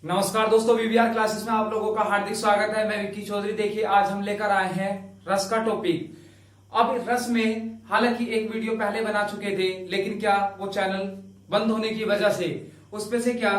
नमस्कार दोस्तों, VVR classes में आप लोगों का हार्दिक स्वागत है। मैं विक्की चौधरी। देखिए, आज हम लेकर आए हैं रस का टॉपिक। अब रस में हालांकि एक वीडियो पहले बना चुके थे, लेकिन क्या वो चैनल बंद होने की वजह से उस पे से क्या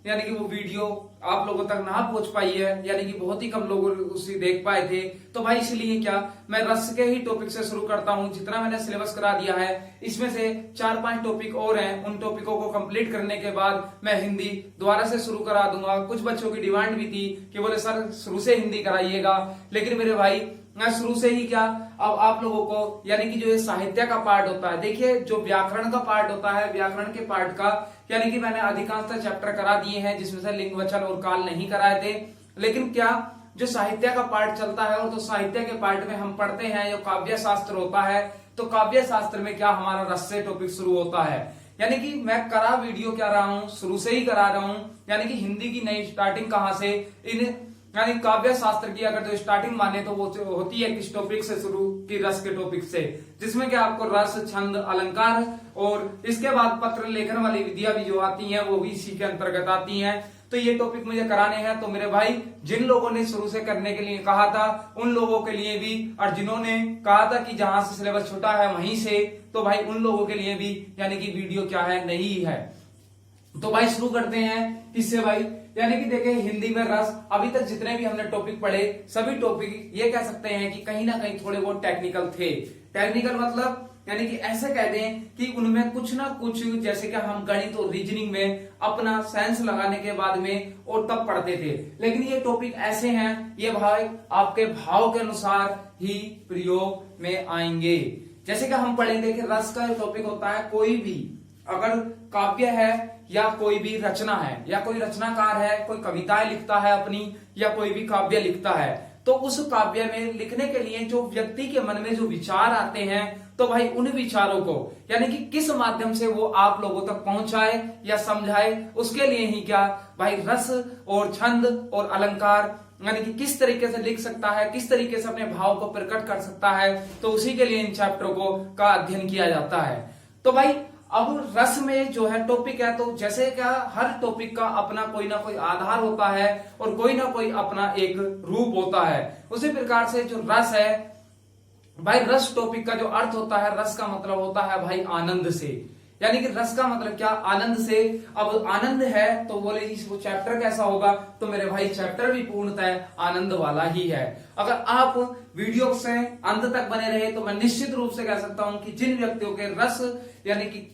यानी कि वो वीडियो आप लोगों तक ना पहुंच पाई है, यानी कि बहुत ही कम लोग उसे देख पाए थे। तो भाई इसलिए क्या मैं रस के ही टॉपिक से शुरू करता हूं। जितना मैंने सिलेबस करा दिया है, इसमें से 4-5 टॉपिक और हैं। उन टॉपिकों को कंप्लीट करने के बाद मैं हिंदी दोबारा से शुरू करा दूंगा। कुछ बच्चों की डिमांड भी थी कि बोले सर शुरू से हिंदी कराइएगा, लेकिन मेरे भाई मैं शुरू से ही क्या अब आप लोगों को यानी कि जो ये साहित्य का पार्ट होता है, देखिए जो व्याकरण का पार्ट होता है, व्याकरण के पार्ट का यानी कि मैंने अधिकांशतः चैप्टर करा दिए हैं, जिसमें से लिंग वचन और काल नहीं कराए थे। लेकिन क्या जो साहित्य का पार्ट चलता है, और तो साहित्य के पार्ट में हम पढ़ते हैं जो काव्य शास्त्र होता है, तो काव्य शास्त्र में क्या हमारा रस से टॉपिक शुरू होता है। यानी कि मैं करा वीडियो क्या रहा हूं, शुरू से ही करा रहा हूं। यानी कि हिंदी की नई स्टार्टिंग कहां से, इन यानी काव्य शास्त्र की अगर जो स्टार्टिंग माने तो वो होती है किस टॉपिक से शुरू की, रस के टॉपिक से, जिसमें क्या आपको रस, छंद, अलंकार और इसके बाद पत्र लेखन वाली विधियां भी जो आती हैं वो भी इसी के अंतर्गत आती हैं। तो ये टॉपिक मुझे कराने हैं। तो मेरे भाई जिन लोगों ने शुरू से करने के लिए कहा था उन लोगों के लिए भी, और जिन्होंने कहा था कि जहां से सिलेबस छोटा है वहीं से, तो भाई उन लोगों के लिए भी यानी कि वीडियो क्या है, नहीं है। तो भाई शुरू करते हैं इससे भाई। यानी कि देखें हिंदी में रस, अभी तक जितने भी हमने टॉपिक पढ़े सभी टॉपिक ये कह सकते हैं कि कहीं ना कहीं थोड़े बहुत टेक्निकल थे। टेक्निकल मतलब यानी कि ऐसे कह दें कि उनमें कुछ ना कुछ, जैसे कि हम गणित और रीजनिंग में अपना साइंस लगाने के बाद में और तब पढ़ते थे। लेकिन ये टॉपिक ऐसे हैं, ये भाई आपके भाव के अनुसार ही प्रयोग में आएंगे। जैसे कि हम पढ़ेंगे कि रस का टॉपिक होता है कोई भी अगर काव्य है या कोई भी रचना है, या कोई रचनाकार है, कोई कविताएं लिखता है अपनी, या कोई भी काव्य लिखता है, तो उस काव्य में लिखने के लिए जो व्यक्ति के मन में जो विचार आते हैं, तो भाई उन विचारों को यानी कि किस माध्यम से वो आप लोगों तक पहुंचाए या समझाए, उसके लिए ही क्या भाई रस और छंद और अलंकार यानी कि किस तरीके से लिख सकता है, किस तरीके से अपने भाव को प्रकट कर सकता है, तो उसी के लिए इन चैप्टरों को का अध्ययन किया जाता है। तो भाई अब रस में जो है टॉपिक है, तो जैसे क्या हर टॉपिक का अपना कोई ना कोई आधार होता है और कोई ना कोई अपना एक रूप होता है। उसी प्रकार से जो रस है भाई, रस टॉपिक का जो अर्थ होता है, रस का मतलब होता है भाई आनंद से। यानी कि रस का मतलब क्या, आनंद से। अब आनंद है तो बोले जी वो चैप्टर कैसा होगा, तो मेरे भाई चैप्टर भी पूर्णतः आनंद वाला ही है। अगर आप वीडियो से अंत तक बने रहे तो मैं निश्चित रूप से कह सकता हूं कि जिन व्यक्तियों के रस यानी कि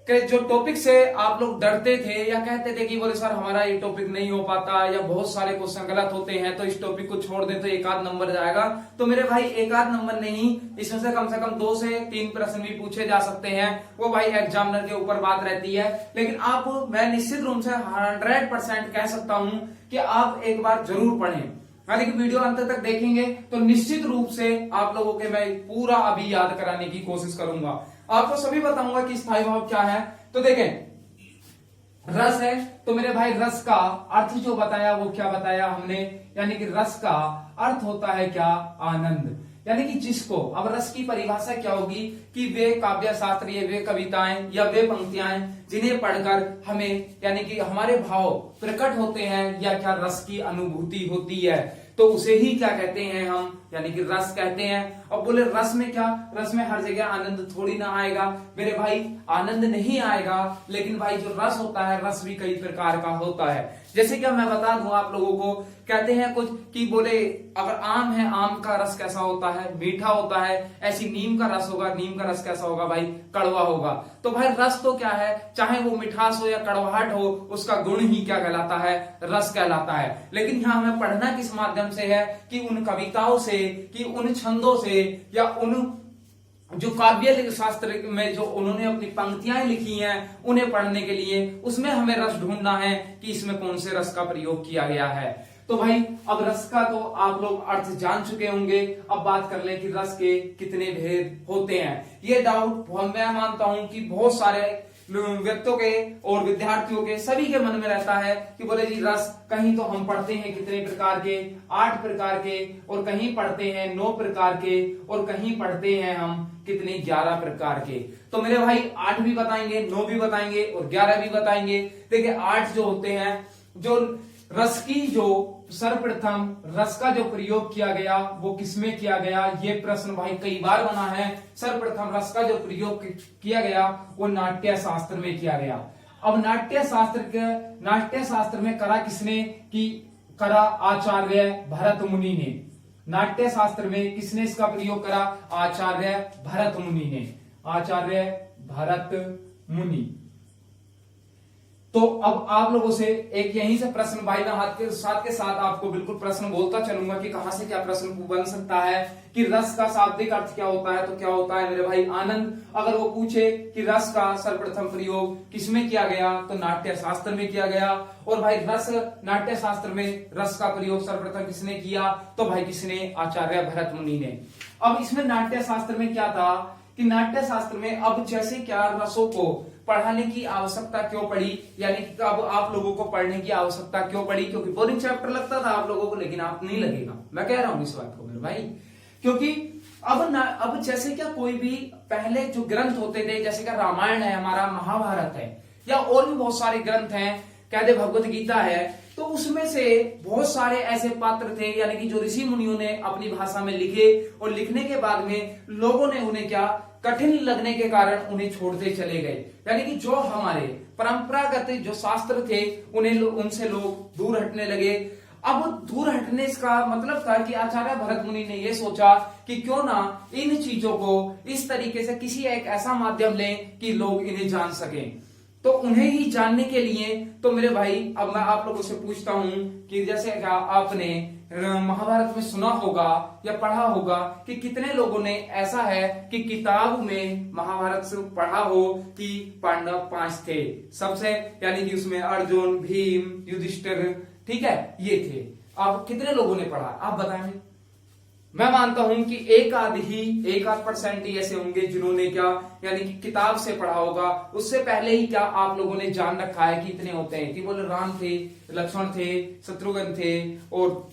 जो टॉपिक से आप लोग डरते थे या कहते थे कि बोले सर हमारा ये टॉपिक नहीं हो पाता, या बहुत सारे क्वेश्चन गलत होते हैं, तो इस टॉपिक को छोड़ दें तो एक आध नंबर जाएगा, तो मेरे भाई एक आध नंबर नहीं, इसमें से कम 2 से 3 प्रश्न भी पूछे जा सकते हैं। वो भाई एग्जामिनर के ऊपर बात रहती है। लेकिन आप मैं निश्चित रूप से 100% कह सकता हूं कि आप एक बार जरूर पढ़ें। यानी कि वीडियो अंत तक देखेंगे तो निश्चित रूप से आप लोगों के मैं पूरा अभी याद कराने की कोशिश करूंगा। आपको सभी बताऊंगा कि स्थायी भाव क्या है। तो देखें रस है, तो मेरे भाई रस का अर्थ जो बताया वो क्या बताया हमने, यानी कि रस का अर्थ होता है क्या, आनंद। यानी कि जिसको, अब रस की परिभाषा क्या होगी कि वे काव्य शास्त्र, ये वे कविताएं या वे पंक्तियां जिन्हें पढ़कर हमें यानी कि हमारे भाव प्रकट होते हैं, या क्या रस की अनुभूति होती है, तो उसे ही क्या कहते हैं हम, यानी कि रस कहते हैं। अब बोले रस में क्या, रस में हर जगह आनंद थोड़ी ना आएगा मेरे भाई, आनंद नहीं आएगा। लेकिन भाई जो रस होता है, रस भी कई प्रकार का होता है। जैसे कि मैं बता दूं आप लोगों को, कहते हैं कुछ कि बोले अगर आम है, आम का रस कैसा होता है, मीठा होता है। ऐसी नीम का रस होगा, नीम का रस कैसा होगा भाई, कड़वा होगा। तो भाई रस तो क्या है, चाहे वो मिठास हो या कड़वाहट हो, उसका गुण ही क्या कहलाता है, रस कहलाता है। लेकिन यहाँ हमें पढ़ना किस माध्यम से है कि उन कविताओं से, कि उन छंदों से, या उन जो काव्य शास्त्र में जो उन्होंने अपनी पंक्तियां लिखी हैं उन्हें पढ़ने के लिए, उसमें हमें रस ढूंढना है कि इसमें कौन से रस का प्रयोग किया गया है। तो भाई अब रस का तो आप लोग अर्थ जान चुके होंगे। अब बात कर लें कि रस के कितने भेद होते हैं। ये डाउट मैं मानता हूं कि बहुत सारे व्यक्तियों के और विद्यार्थियों के सभी के मन में रहता है कि बोले जी रस कहीं तो हम पढ़ते हैं कितने प्रकार के, 8 प्रकार के, और कहीं पढ़ते हैं 9 प्रकार के, और कहीं पढ़ते हैं हम कितने 11 प्रकार के। तो मेरे भाई 8 भी बताएंगे, 9 भी बताएंगे और 11 भी बताएंगे। देखिए 8 जो होते हैं जो रस की जो सर्वप्रथम रस का जो प्रयोग किया गया वो किसमें किया गया, ये प्रश्न भाई कई बार बना है। सर्वप्रथम रस का जो प्रयोग किया गया वो नाट्य शास्त्र में किया गया। अब नाट्य शास्त्र में करा किसने, कि करा आचार्य भरत मुनि ने। नाट्य शास्त्र में किसने इसका प्रयोग करा, आचार्य भरत मुनि ने, आचार्य भरत मुनि। तो अब आप लोगों से एक यहीं से प्रश्न भाई मैं हाथ के साथ आपको बिल्कुल प्रश्न बोलता चलूंगा कि कहां से क्या प्रश्न बन सकता है, कि रस का शाब्दिक अर्थ क्या होता है, तो क्या होता है मेरे भाई आनंद। अगर वो पूछे कि रस का सर्वप्रथम प्रयोग किसमें किया गया, तो नाट्य शास्त्र में किया गया। और भाई रस नाट्य शास्त्र में रस का प्रयोग सर्वप्रथम किसने किया, तो भाई किसने, आचार्य भरत मुनि ने। अब इसमें नाट्य शास्त्र में क्या था कि नाट्य शास्त्र में अब जैसे क्या रसों को पढ़ाने की आवश्यकता क्यों पड़ी, यानी कि अब आप लोगों को पढ़ने की आवश्यकता क्यों पड़ी, क्योंकि बोरिंग चैप्टर लगता था आप लोगों को, लेकिन आप नहीं लगेगा, मैं कह रहा हूं इस बात को मेरे भाई। क्योंकि अब जैसे क्या कोई भी पहले जो ग्रंथ होते थे, जैसे क्या रामायण है हमारा, महाभारत है, या और भी बहुत सारे ग्रंथ हैं, कह दे भगवत गीता है, तो उसमें से बहुत सारे ऐसे पात्र थे, यानी कि जो ऋषि मुनियों ने अपनी भाषा में लिखे, और लिखने के बाद में लोगों ने उन्हें क्या कठिन लगने के कारण उन्हें छोड़ते चले गए। यानी कि जो हमारे परंपरागत जो शास्त्र थे उनसे लोग दूर हटने लगे। अब दूर हटने का मतलब था कि आचार्य भरत मुनि ने यह सोचा कि क्यों ना इन चीजों को इस तरीके से किसी एक ऐसा माध्यम लें कि लोग इन्हें जान सकें। तो उन्हें ही जानने के लिए तो मेरे भाई अब मैं आप लोगों से पूछता हूं कि जैसे क्या आपने महाभारत में सुना होगा या पढ़ा होगा कि कितने लोगों ने ऐसा है कि किताब में महाभारत से पढ़ा हो कि पांडव 5 थे सबसे, यानी कि उसमें अर्जुन, भीम, युधिष्ठिर, ठीक है, ये थे। अब कितने लोगों ने पढ़ा आप बताएं। मैं मानता हूं कि एक आध परसेंट ही ऐसे होंगे जिन्होंने क्या, यानी कि किताब से पढ़ा होगा। उससे पहले ही क्या आप लोगों ने जान रखा है कि इतने होते हैं, कि बोले राम थे, लक्ष्मण थे, शत्रुघ्न थे और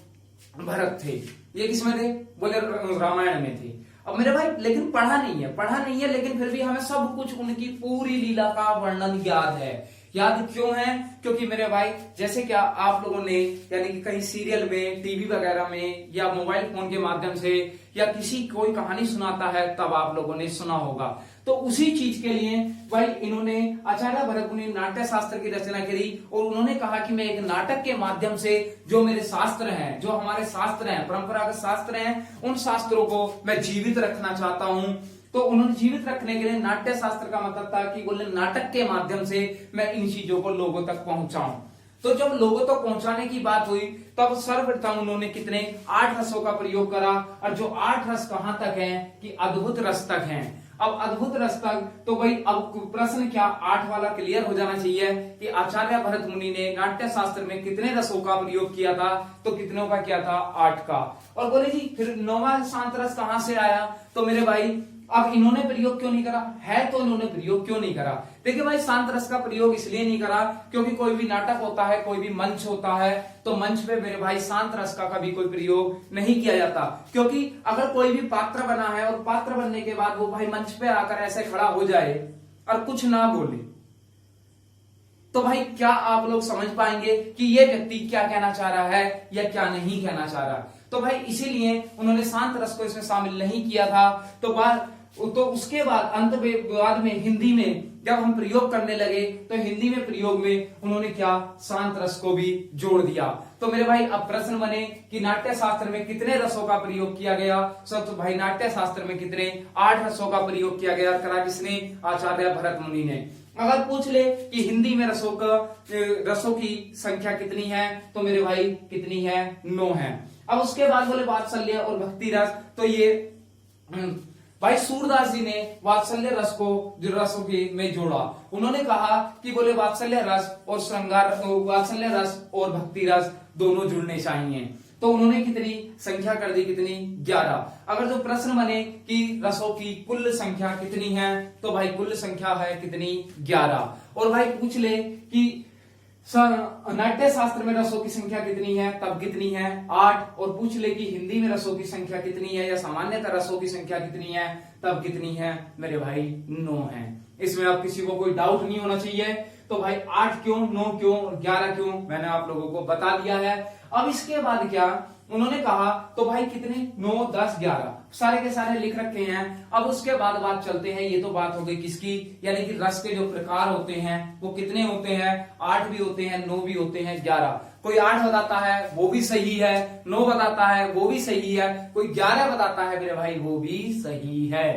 भरत थे। ये किसमें थे, बोले रामायण में थे। अब मेरे भाई लेकिन पढ़ा नहीं है, लेकिन फिर भी हमें सब कुछ उनकी पूरी लीला का वर्णन याद है। याद क्यों है, क्योंकि मेरे भाई जैसे क्या आप लोगों ने यानी कि कहीं सीरियल में, टीवी वगैरह में, या मोबाइल फोन के माध्यम से, या किसी कोई कहानी सुनाता है तब आप लोगों ने सुना होगा। तो उसी चीज के लिए भाई इन्होंने आचार्य भरत मुनि नाट्य शास्त्र की रचना करी, और उन्होंने कहा कि मैं एक नाटक के माध्यम से जो मेरे शास्त्र हैं, जो हमारे शास्त्र हैं, परंपरागत शास्त्र हैं, उन शास्त्रों को मैं जीवित रखना चाहता हूं। तो उन्होंने जीवित रखने के लिए नाट्य शास्त्र का मतलब था कि बोले नाटक के माध्यम से मैं इन चीजों को लोगों तक पहुंचाऊं। तो जब लोगों तक पहुंचाने की बात हुई तब सर्वप्रथम उन्होंने कितने 8 रसों का प्रयोग करा, और जो 8 रस कहां तक हैं कि अद्भुत रस तक हैं। अब अद्भुत रस तक तो भाई अब प्रश्न क्या 8 वाला क्लियर हो जाना चाहिए कि आचार्य भरत मुनि ने नाट्य शास्त्र में कितने रसों का प्रयोग किया था, तो कितनों का किया था, 8 का। और बोले जी फिर 9वां शांत रस कहां से आया, तो मेरे भाई अब इन्होंने प्रयोग क्यों नहीं करा है, तो इन्होंने प्रयोग क्यों नहीं करा। देखिए भाई शांत रस का प्रयोग इसलिए नहीं करा क्योंकि कोई भी नाटक होता है, कोई भी मंच होता है, तो मंच पे मेरे भाई शांत रस का कभी कोई प्रयोग नहीं किया जाता। क्योंकि अगर कोई भी पात्र बना है और पात्र बनने के बाद वो भाई मंच पे आकर ऐसे खड़ा हो जाए और कुछ ना बोले, तो भाई क्या आप लोग समझ पाएंगे कि ये व्यक्ति क्या कहना चाह रहा है या क्या नहीं कहना चाह रहा। तो भाई इसीलिए उन्होंने शांत रस को इसमें शामिल नहीं किया था। तो उसके बाद बाद में हिंदी में जब हम प्रयोग करने लगे तो हिंदी में प्रयोग में उन्होंने क्या शांत रस को भी जोड़ दिया। तो मेरे भाई अब प्रश्न बने कि नाट्य शास्त्र में कितने रसों का प्रयोग किया गया। सब तो भाई नाट्य शास्त्र में कितने 8 रसों का प्रयोग किया गया, करा किसने, आचार्य भरत मुनि ने। अगर पूछ ले कि हिंदी में रसों की संख्या कितनी है, तो मेरे भाई कितनी है, 9 है। अब उसके बाद बोले वात्सल्य और भक्ति रस, तो ये भाई सूरदास जी ने वात्सल्य रस को जो रसों की में जोड़ा। उन्होंने कहा कि बोले वात्सल्य रस और श्रृंगार, वात्सल्य रस और भक्ति रस दोनों जुड़ने चाहिए। तो उन्होंने कितनी संख्या कर दी, कितनी, 11। अगर जो प्रश्न बने कि रसों की कुल संख्या कितनी है, तो भाई कुल संख्या है कितनी, 11। और भाई पूछ ले कि नाट्य शास्त्र में रसों की संख्या कितनी है, तब कितनी है, 8। और पूछ ले कि हिंदी में रसों की संख्या कितनी है या सामान्यतः रसों की संख्या कितनी है, तब कितनी है, मेरे भाई 9 है। इसमें अब किसी को कोई डाउट नहीं होना चाहिए। तो भाई 8 क्यों, 9 क्यों और 11 क्यों, मैंने आप लोगों को बता दिया है। अब इसके बाद क्या उन्होंने कहा, तो भाई कितने 9, 10, 11 सारे के सारे लिख रखे हैं। अब उसके बाद बात चलते हैं, ये तो बात हो गई किसकी, यानी कि रस के जो प्रकार होते हैं वो कितने होते हैं, 8 भी होते हैं, 9 भी होते हैं, 11। कोई 8 बताता है वो भी सही है, 9 बताता है वो भी सही है, कोई 11 बताता है मेरे भाई वो भी सही है।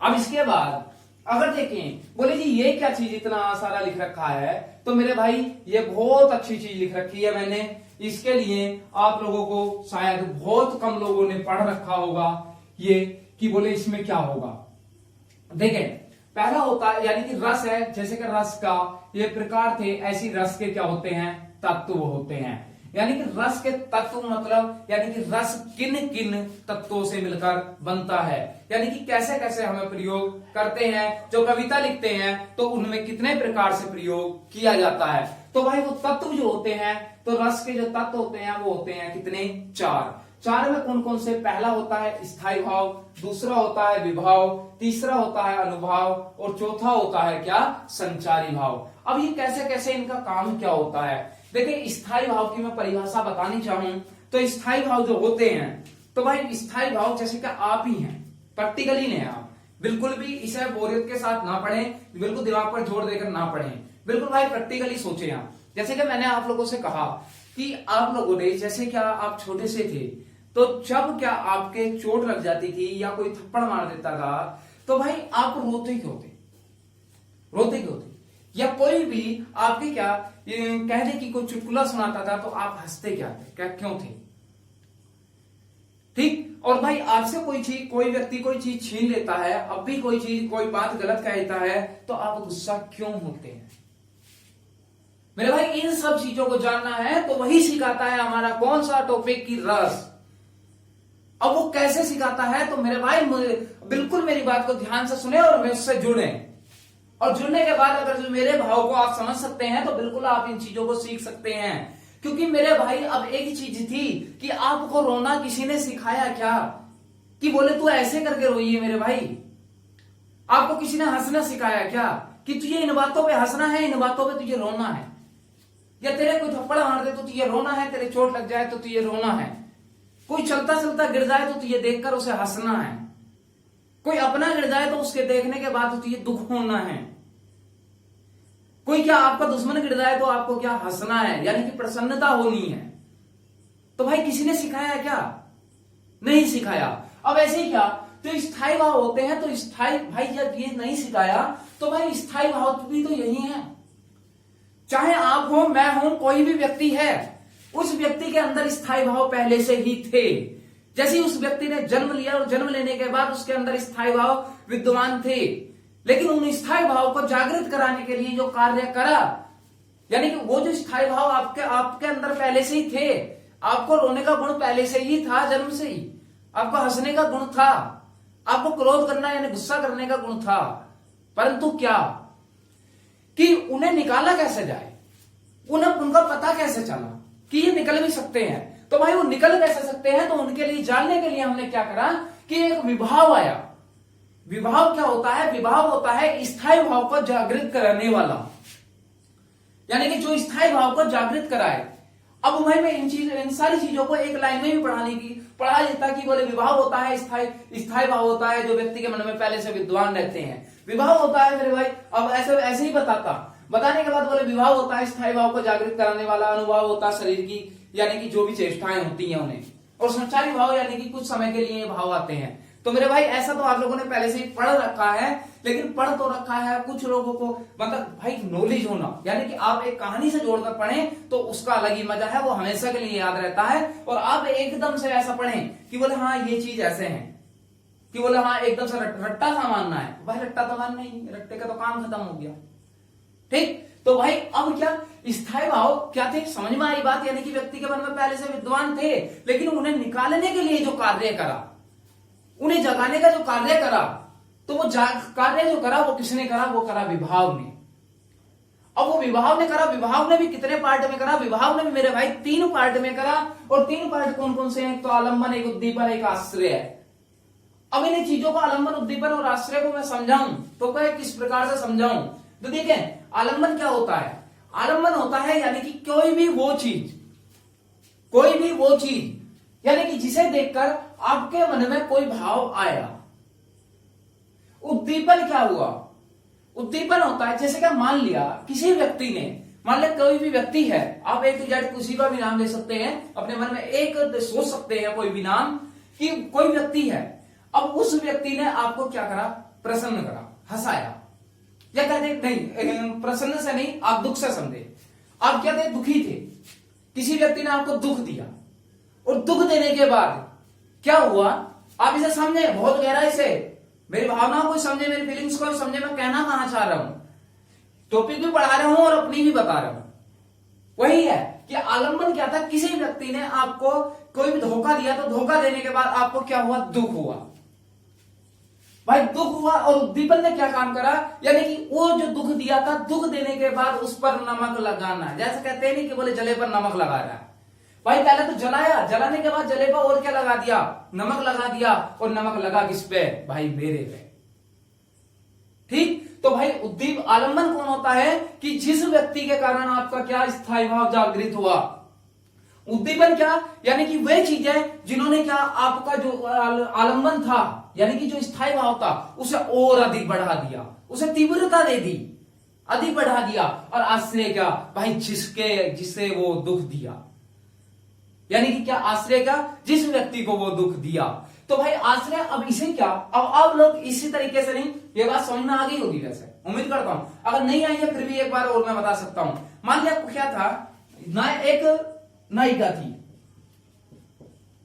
अब इसके बाद अगर देखें, बोले जी ये क्या चीज इतना सारा लिख रखा है, तो मेरे भाई ये बहुत अच्छी चीज लिख रखी है मैंने, इसके लिए आप लोगों को शायद बहुत कम लोगों ने पढ़ रखा होगा ये, कि बोले इसमें क्या होगा। देखें पहला होता है यानी कि रस है, जैसे कि रस का ये प्रकार थे, ऐसी रस के क्या होते हैं, तत्व होते हैं। यानी कि रस के तत्व मतलब यानी कि रस किन किन तत्वों से मिलकर बनता है, यानी कि कैसे कैसे हमें प्रयोग करते हैं। जो कविता लिखते हैं तो उनमें कितने प्रकार से प्रयोग किया जाता है। तो भाई वो तत्व जो होते हैं, तो रस के जो तत्व होते हैं वो होते हैं कितने, 4 में कौन कौन से, पहला होता है स्थायी भाव, दूसरा होता है विभाव, तीसरा होता है अनुभाव और चौथा होता है क्या, संचारी भाव। अब ये कैसे कैसे इनका काम क्या होता है, देखिए स्थायी भाव की मैं परिभाषा बतानी चाहूं तो स्थायी भाव जो होते हैं, तो भाई स्थायी भाव जैसे कि आप ही हैं, प्रैक्टिकली नहीं आप, बिल्कुल भी इसे बोरियत के साथ ना पढ़ें, बिल्कुल दिमाग पर जोर देकर ना पढ़ें, बिल्कुल भाई प्रैक्टिकली सोचें आप। जैसे कि मैंने आप लोगों से कहा कि आप लोगों ने जैसे क्या आप छोटे से थे, तो जब क्या आपके चोट लग जाती थी या कोई थप्पड़ मार देता था, तो भाई आप रोते क्यों थे, रोते क्यों थे, या कोई भी आपके क्या कह दे कि कोई चुटकुला सुनाता था तो आप हंसते क्या थे, क्या क्यों थे, ठीक। और भाई आपसे कोई व्यक्ति कोई चीज छीन लेता है, अब भी कोई बात गलत कहता है तो आप गुस्सा क्यों होते हैं। मेरे भाई इन सब चीजों को जानना है तो वही सिखाता है हमारा कौन सा टॉपिक की रस। अब वो कैसे सिखाता है, तो मेरे भाई बिल्कुल मेरी बात को ध्यान से सुने और मुझसे जुड़े, और जुड़ने के बाद अगर जो मेरे भाव को आप समझ सकते हैं तो बिल्कुल आप इन चीजों को सीख सकते हैं। क्योंकि मेरे भाई अब एक चीज थी कि आपको रोना किसी ने सिखाया क्या, कि बोले तू ऐसे करके रोइए, मेरे भाई आपको किसी ने हंसना सिखाया क्या, कि तुझे इन बातों पे हंसना है, इन बातों पे तुझे रोना है, या तेरे कोई थप्पड़ मार दे तो तुझे रोना है, तेरे चोट लग जाए तो तुझे रोना है, कोई चलता चलता गिर जाए तो तुझे देखकर उसे हंसना है, कोई अपना गिर जाए तो उसके देखने के बाद तुझे दुख होना है, कोई क्या आपका दुश्मन गिर जाए तो आपको क्या हंसना है, यानी कि प्रसन्नता होनी है। तो भाई किसी ने सिखाया क्या, नहीं सिखाया। अब ऐसे ही क्या, तो स्थायी भाव होते हैं, तो स्थायी भाई जब ये नहीं सिखाया तो भाई स्थायी भाव भी तो यही है, चाहे आप हो, मैं हूं, कोई भी व्यक्ति है, उस व्यक्ति के अंदर स्थायी भाव पहले से ही थे। जैसे उस व्यक्ति ने जन्म लिया और जन्म लेने के बाद उसके अंदर स्थायी भाव विद्यमान थे, लेकिन उन स्थायी भाव को जागृत कराने के लिए जो कार्य करा, यानी कि वो जो स्थायी भाव आपके अंदर पहले से ही थे, आपको रोने का गुण पहले से ही था, जन्म से ही आपको हंसने का गुण था, आपको क्रोध करना यानी गुस्सा करने का गुण था, परंतु क्या कि उन्हें निकाला कैसे जाए, उनका पता कैसे चला कि ये निकल भी सकते हैं। तो भाई वो निकल कैसे सकते हैं, तो उनके लिए जानने के लिए हमने क्या करा कि एक विभाव आया। विभाव क्या होता है, विभाव होता है स्थायी भाव को जागृत कराने वाला, यानी कि जो स्थायी भाव को जागृत कराए। अब भाई मैं इन सारी चीजों को एक लाइन में भी पढ़ा देता कि बोले विभाव होता है स्थायी भाव होता है जो व्यक्ति के मन में पहले से विद्वान रहते हैं, विभाव होता है मेरे भाई। अब ऐसे ही बताने के बाद बोले विभाव होता है स्थायी भाव को जागृत कराने वाला, अनुभाव होता है शरीर की यानी कि जो भी चेष्टाएं होती हैं उन्हें, और संचारी भाव यानी कि कुछ समय के लिए भाव आते हैं। तो मेरे भाई ऐसा तो आप लोगों ने पहले से ही पढ़ रखा है, लेकिन पढ़ तो रखा है, कुछ लोगों को मतलब भाई नॉलेज होना, यानी कि आप एक कहानी से जोड़कर पढ़ें तो उसका अलग ही मजा है, वो हमेशा के लिए याद रहता है। और आप एकदम से ऐसा पढ़ें कि बोले हाँ ये चीज ऐसे है, कि बोले हाँ एकदम से रट्टा सा मानना है, भाई रट्टा तो मानना ही, रट्टे का तो काम खत्म हो गया, ठीक। तो भाई अब क्या स्थायी भाव क्या थे, समझ में आई बात, यानी कि व्यक्ति के मन में पहले से विद्वान थे, लेकिन उन्हें निकालने के लिए जो कार्य करा, उन्हें जगाने का जो कार्य करा, तो वो कार्य जो करा वो किसने करा, वो करा विभाव ने। अब वो विभाव ने करा, विभाव ने भी कितने पार्ट में करा, विभाव ने भी मेरे भाई 3 पार्ट में करा। और 3 पार्ट कौन कौन से हैं, तो आलंबन, एक उद्दीपन, एक आश्रय है। अब इन चीजों को आलंबन, उद्दीपन और आश्रय को मैं समझाऊं तो किस प्रकार से समझाऊं, तो देखिए आलम्बन क्या होता है? आलम्बन होता है यानी कि कोई भी वो चीज यानी कि जिसे देखकर आपके मन में कोई भाव आया। उद्दीपन क्या हुआ? उद्दीपन होता है जैसे कि मान लिया किसी व्यक्ति ने, मान लिया कोई भी व्यक्ति है, आप एक जेड किसी का भी नाम ले सकते हैं, अपने मन में एक सोच सकते हैं कोई भी नाम कि कोई व्यक्ति है। अब उस व्यक्ति ने आपको क्या करा? प्रसन्न करा, हंसाया, या कहते नहीं, प्रसन्न से नहीं, आप दुख से समझे। आप क्या थे? दुखी थे, किसी व्यक्ति ने आपको दुख दिया, और दुख देने के बाद क्या हुआ? आप इसे समझे बहुत गहराई से, मेरी भावनाओं को समझे, मेरी फीलिंग्स को समझे, मैं कहना कहां चाह रहा हूं, टॉपिक भी पढ़ा रहा हूं और अपनी भी बता रहा हूं। वही है कि आलम्बन क्या था? किसी व्यक्ति ने आपको कोई भी धोखा दिया, तो धोखा देने के बाद आपको क्या हुआ? दुख हुआ। भाई दुख हुआ, और उद्दीपन ने क्या काम करा? यानी कि वो जो दुख दिया था, दुख देने के बाद उस पर नमक लगाना। जैसे कहते हैं नहीं कि बोले जले पर नमक लगा रहा है। भाई पहले तो जलाया, जलाने के बाद जले पर और क्या लगा दिया? नमक लगा दिया। और नमक लगा किस पे? भाई मेरे पे। ठीक, तो भाई उद्दीप आलम्बन कौन होता है? कि जिस व्यक्ति के कारण आपका क्या स्थायी भाव जागृत हुआ। उद्दीपन क्या? यानी कि वे चीजें जिन्होंने क्या आपका जो आलम्बन था, यानी कि जो स्थायी भाव था, उसे और अधिक बढ़ा दिया, उसे तीव्रता दे दी, अधिक बढ़ा दिया। और आश्रय क्या? भाई जिसे वो दुख दिया, यानी कि क्या? आश्रय क्या? जिस व्यक्ति को वो दुख दिया। तो भाई आश्रय, अब इसे क्या, अब लोग इसी तरीके से नहीं, ये बात समझ में आ गई होगी वैसे, उम्मीद करता हूं। अगर नहीं आई है फिर भी एक बार और मैं बता सकता हूं। मान लिया क्या था ना, एक नायिका थी,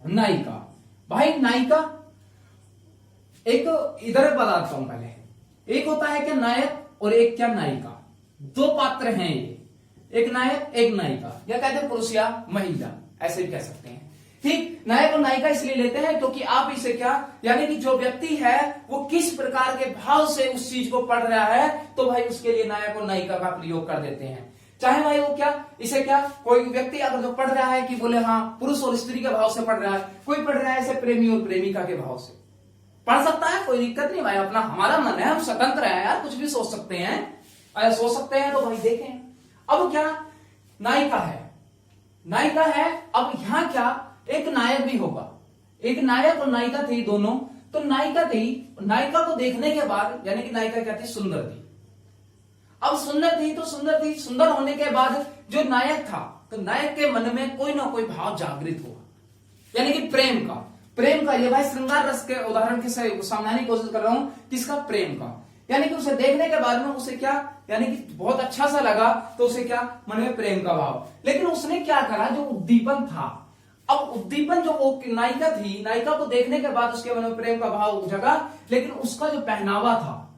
नायिका। भाई नायिका, एक इधर बताता हूं पहले, एक होता है क्या नायक और एक क्या नायिका, दो पात्र हैं ये, एक नायक एक नायिका, या कहते हैं पुरुष या महिला, ऐसे भी कह सकते हैं। ठीक, नायक और नायिका इसलिए लेते हैं क्योंकि आप इसे क्या, यानी कि जो व्यक्ति है वो किस प्रकार के भाव से उस चीज को पढ़ रहा है, तो भाई उसके लिए नायक और नायिका का प्रयोग कर देते हैं। चाहे भाई वो क्या, इसे क्या, कोई व्यक्ति अगर जो पढ़ रहा है कि बोले हाँ पुरुष और स्त्री के भाव से पढ़ रहा है, कोई पढ़ रहा है इसे प्रेमी और प्रेमिका के भाव से, पढ़ सकता है, कोई दिक्कत नहीं भाई, अपना हमारा मन है, हम स्वतंत्र हैं यार, कुछ भी सोच सकते हैं। अगर सोच सकते हैं तो भाई देखें। अब क्या, नायिका है, नायिका है। अब यहां क्या, एक नायक भी होगा, एक नायक और नायिका थी दोनों। तो नायिका थी, नायिका को देखने के बाद, यानी कि नायिका क्या थी, सुंदर थी। अब सुंदर थी तो सुंदर थी, सुंदर होने के बाद जो नायक था, तो नायक के मन में कोई ना कोई भाव जागृत हुआ, यानी कि प्रेम का। प्रेम का, ये भाई श्रृंगार रस के उदाहरण के समझाने की कोशिश कर रहा हूं, किसका, प्रेम का। यानी कि उसे देखने के बाद में उसे क्या, यानी कि बहुत अच्छा सा लगा, तो उसे क्या, मन में प्रेम का भाव। लेकिन उसने क्या करा, जो उद्दीपन था, अब उद्दीपन जो वो नायिका थी, नायिका को देखने के बाद उसके मन में प्रेम का भाव जगा, लेकिन उसका जो पहनावा था,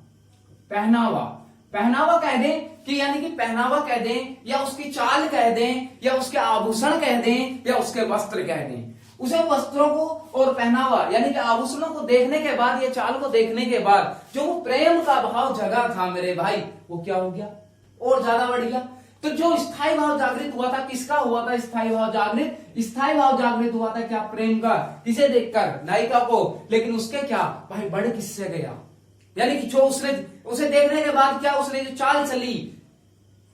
पहनावा कह दें कि, यानी कि पहनावा कह दें, या उसकी चाल कह दें, या उसके आभूषण कह दें, या उसके वस्त्र कह दें, उसे वस्त्रों को और पहनावा यानी कि आभूषणों को देखने के बाद, या चाल को देखने के बाद जो वो प्रेम का भाव जगा था मेरे भाई, वो क्या हो गया, और ज्यादा बढ़ गया। तो जो स्थायी भाव जागृत हुआ था, किसका हुआ था स्थायी भाव जागृत? स्थायी भाव जागृत हुआ था क्या, प्रेम का, इसे देखकर नायिका को। लेकिन उसके क्या भाई, बढ़ किससे गया, यानी कि जो उसने, उसे देखने के बाद क्या, उसने जो चाल चली,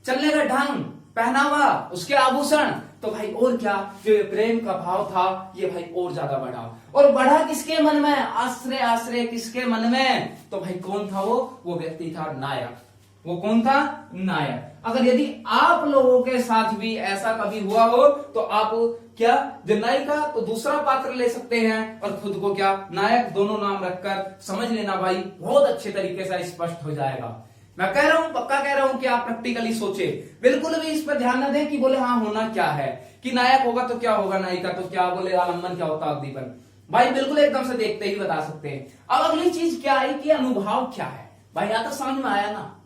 चलने का ढंग, पहनावा, उसके आभूषण, तो भाई और क्या, जो ये प्रेम का भाव था ये भाई और ज्यादा बढ़ा। और बढ़ा किसके मन में, आश्रय, आश्रय किसके मन में, तो भाई कौन था वो व्यक्ति था नायक। वो कौन था, नायक। अगर यदि आप लोगों के साथ भी ऐसा कभी हुआ हो, तो आप क्या, जो नायिका तो दूसरा पात्र ले सकते हैं, और खुद को क्या, नायक, दोनों नाम रखकर समझ लेना भाई, बहुत अच्छे तरीके से स्पष्ट हो जाएगा। मैं कह रहा हूं, पक्का कह रहा हूं कि आप प्रैक्टिकली सोचे, बिल्कुल भी इस पर ध्यान न दें कि बोले हाँ होना क्या है, कि नायक होगा तो क्या होगा, नायिका तो क्या, बोले आलम्बन क्या होता, उद्दीपन। भाई बिल्कुल एकदम से देखते ही बता सकते हैं। अब अगली चीज क्या आई कि अनुभव क्या है। भाई या तो समझ में आया ना,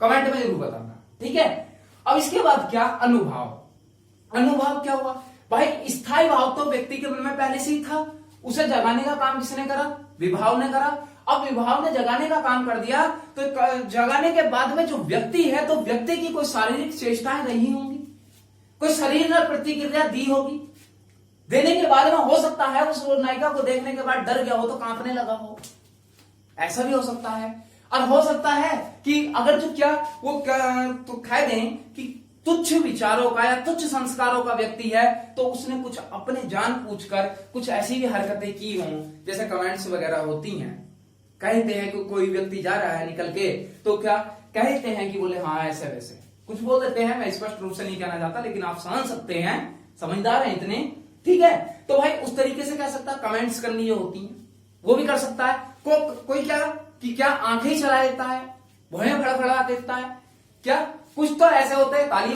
कमेंट में जरूर बताना, ठीक है। अब इसके बाद क्या, अनुभव क्या हुआ भाई, स्थायी भाव तो व्यक्ति के मन में पहले से ही था, उसे जगाने का काम किसने करा, विभाव ने करा। अब विभाव ने जगाने का काम कर दिया, तो जगाने के बाद में जो व्यक्ति है, तो व्यक्ति की कोई शारीरिक चेष्टाएं रही होंगी, कोई शरीर ने प्रतिक्रिया दी होगी, देने के बाद में हो सकता है उस नायिका को देखने के बाद डर गया हो, तो कांपने लगा हो, ऐसा भी हो सकता है। और हो सकता है कि अगर जो क्या वो तो कह दें कि तुच्छ विचारों का या तुच्छ संस्कारों का व्यक्ति है, तो उसने कुछ अपने जान पूछकर कुछ ऐसी भी हरकतें की हों, जैसे कमेंट्स वगैरह होती हैं, कहते हैं कि कोई व्यक्ति जा रहा है निकल के, तो क्या कहते हैं कि बोले हाँ ऐसे वैसे कुछ बोल देते हैं। मैं स्पष्ट रूप से नहीं कहना चाहता, लेकिन आप समझ सकते हैं, समझदार हैं इतने, ठीक है। तो भाई उस तरीके से कह सकता है, कमेंट्स करनी जो होती हैं वो भी कर सकता है। कोई क्या कि क्या आंखें ही चला देता है, भौहें फड़फड़ा देता है, क्या कुछ तो ऐसे होते हैं, ताली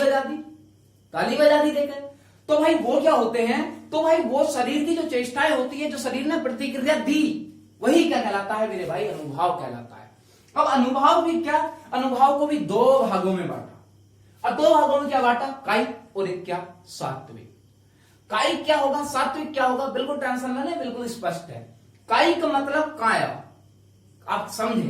बजा दी देखे, तो भाई वो क्या होते हैं, तो भाई वो शरीर की जो चेष्टाएं होती है, जो शरीर ने प्रतिक्रिया दी, वही क्या कहलाता है मेरे भाई, अनुभव कहलाता है। अब अनुभव भी क्या, अनुभव को भी दो भागों में बांटा, और दो भागों में क्या बांटा, कायिक और एक क्या, सात्विक। कायिक क्या होगा, सात्विक क्या होगा, बिल्कुल टेंशन न लें, बिल्कुल स्पष्ट है। कायिक मतलब काया, आप समझे,